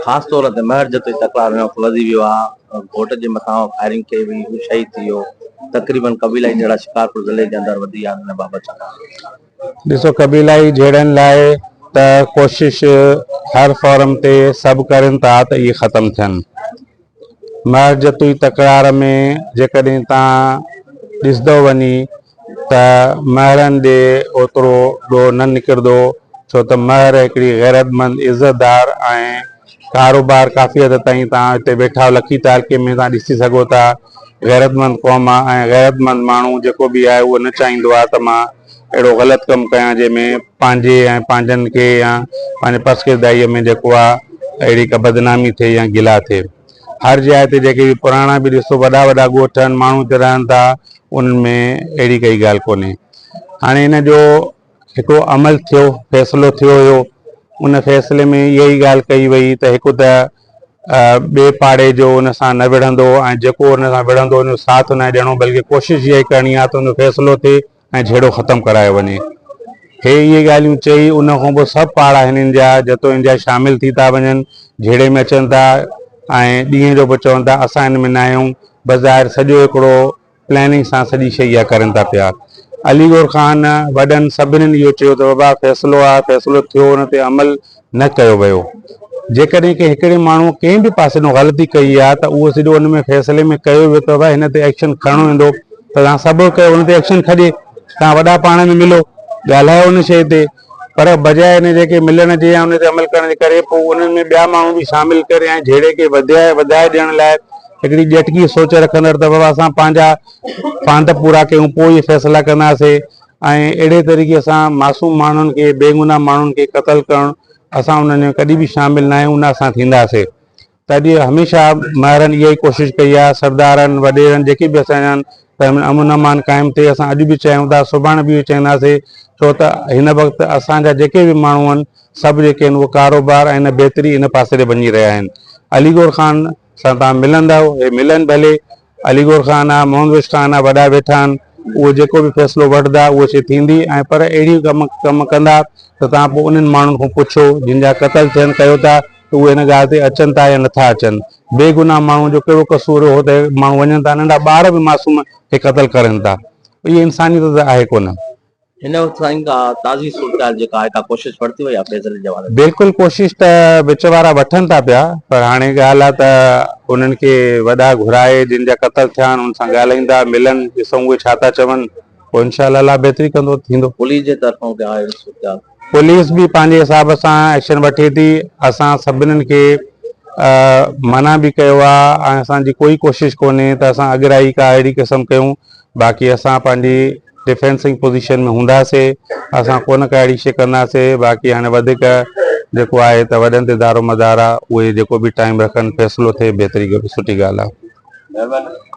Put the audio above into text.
ख़ास तौर ते महर जतो तकरार में फुलजी वियो आहे, घोट जे मथां फायरिंग कई हुई, हू शहीद थी वियो। तक़रीबन कबीलाई जहिड़ा शिकारपुर ज़िले जे अंदरि वधी आहे। हिन बाबति छा ॾिसो, कबीलाई जहिड़नि लाइ त कोशिश हर फॉरम ते सभु करनि था त इहे ख़तमु थियनि। महर जतुई तकरार में जेकॾहिं तव्हां ॾिसंदो वञी त महरनि ॾे ओतिरो ॾोह न निकिरंदो, छो त महर हिकिड़ी गैरतमंद इज़तदार ऐं कारोबार काफ़ी हद ताईं तव्हां हिते वेठा लखी तालके में तव्हां ॾिसी सघो था। गैरतमंद क़ौम आहे ऐं गैरतमंद माण्हू जेको बि आहे उहो न चाहींदो आहे त मां अहिड़ो ग़लति कमु कयां जंहिंमें पंहिंजे ऐं पंहिंजनि खे या पंहिंजे पसकेदाईअ में जेको आहे अहिड़ी का बदनामी थिए या गिला थिए। हर जाइ ते जेके बि पुराणा बि ॾिसो, वॾा वॾा ॻोठ आहिनि, माण्हू हिते रहनि था, उन्हनि में अहिड़ी काई ॻाल्हि कोन्हे। हाणे हिन जो हिकिड़ो अमल थियो, फ़ैसिलो थियो हुयो, उन फ़ैसिले में इहा ई ॻाल्हि कई वई त हिकु त ॿिए पाड़े जो उन सां न विढ़ंदो ऐं जेको उन सां विढ़ंदो उन जो साथ न ॾियणो, बल्कि कोशिशि इहा ई करणी आहे त उन जो फ़ैसिलो थिए ऐं झेड़ो ख़तमु करायो वञे। हे इहे ॻाल्हियूं चई, उन खां पोइ सभु पाड़ा हिननि जा जतों जा शामिलु थी था वञनि, झेड़े में अचनि था ऐं ॾींहं जो बि चवनि था असां हिन में न आहियूं। बज़ाहिर सॼो हिकिड़ो प्लैनिंग सां सॼी शइ इहा करनि था पिया। अलीगोर ख़ान वॾनि सभिनीनि इहो चयो त बाबा फ़ैसिलो आहे, फ़ैसिलो थियो, हुन ते अमल न कयो वियो। जेकॾहिं के हिकिड़े माण्हू कंहिं बि पासे में ग़लती कई आहे त उहो सिधो हुन में फ़ैसिले में कयो वियो त हिन ते एक्शन खणणो वेंदो, त तव्हां सभु कयो, हुन ते एक्शन खॼे। तव्हां वॾा पाण में मिलो, ॻाल्हायो हुन शइ ते, पर बजाए हिन जेके मिलण जे या उन ते अमल करण जे करे पोइ उन्हनि में ॿिया माण्हू बि शामिलु करे ऐं झेड़े खे वधाए ॾियण लाइ हिकिड़ी ॼटकी सोच रखंदड़ त बाबा असां पंहिंजा फांद पूरा कयूं, पोइ इहे फ़ैसिला कंदासीं। ऐं अहिड़े तरीक़े सां मासूम माण्हुनि खे, बेगुनाह माण्हुनि खे क़तलु करणु असां उन्हनि में कॾहिं बि शामिलु न आहियूं, न असां थींदासीं। तॾहिं हमेशह महरनि इहा ई कोशिशि कई आहे, सरदारनि वॾेरनि जेके बि असांजा आहिनि, त अमन अमान क़ाइमु थिए। असां अॼु बि चाहियूं था, सुभाणे बि चवंदासीं, छो त हिन वक़्तु असांजा जेके बि माण्हू आहिनि सभु जेके आहिनि उहे कारोबार ऐं हिन बहितरी इन पासे ते वञी रहिया आहिनि। अलीगोर ख़ान सां तव्हां मिलंदव, हे मिलनि भले, अलीगोर ख़ान आहे, मोहम्मद विश ख़ान आहे, वॾा वेठा आहिनि, उहो जेको बि फ़ैसिलो वठंदा उहो शइ थींदी। ऐं पर अहिड़ी कमु कंदा त तव्हां पोइ उन्हनि माण्हुनि खां पुछो जिन जा क़तल थियनि कयो था त उहे हिन ॻाल्हि ते अचनि था या नथा अचनि। बेगुनाह माण्हू जो कहिड़ो कसूर हो त माण्हू वञनि था, नंढा ॿार बि मासूम खे क़तल करनि था, इहा इंसानियत त आहे कोन। हिन वक़्तु साईं का ताज़ी सूरत जेका आहे, का कोशिशि वरिती वई आहे फ़ैसिले जे हवाले? बिल्कुलु कोशिशि त विच वारा वठनि था पिया, पर हाणे ॻाल्हि आहे त उन्हनि खे वॾा घुराए जिन जा क़तल थिया आहिनि उन सां ॻाल्हाईंदा, मिलनि, ॾिसूं उहे छा था चवनि, पोइ इनशा अल्लाह बहितरी कंदो, थींदो। पुलिस जे तरफ़ां क्या आहे? पुलिस भी पंहिंजे हिसाब सां एक्शन वठे थी। असां सभिनीनि खे मना बि कयो आहे ऐं असांजी कोई कोशिशि कोन्हे त असां अॻिराई का अहिड़ी क़िस्म कयूं। बाक़ी असां पंहिंजी डिफेंसिंग पोजीशन में हूंदासीं, असां कोन का अहिड़ी शइ कंदासीं। बाक़ी हाणे वधीक जेको आहे त वॾनि ते दारो मदार आहे, उहे जेको बि टाइम रखनि फ़ैसिलो थिए, बहितरी सुठी ॻाल्हि आहे।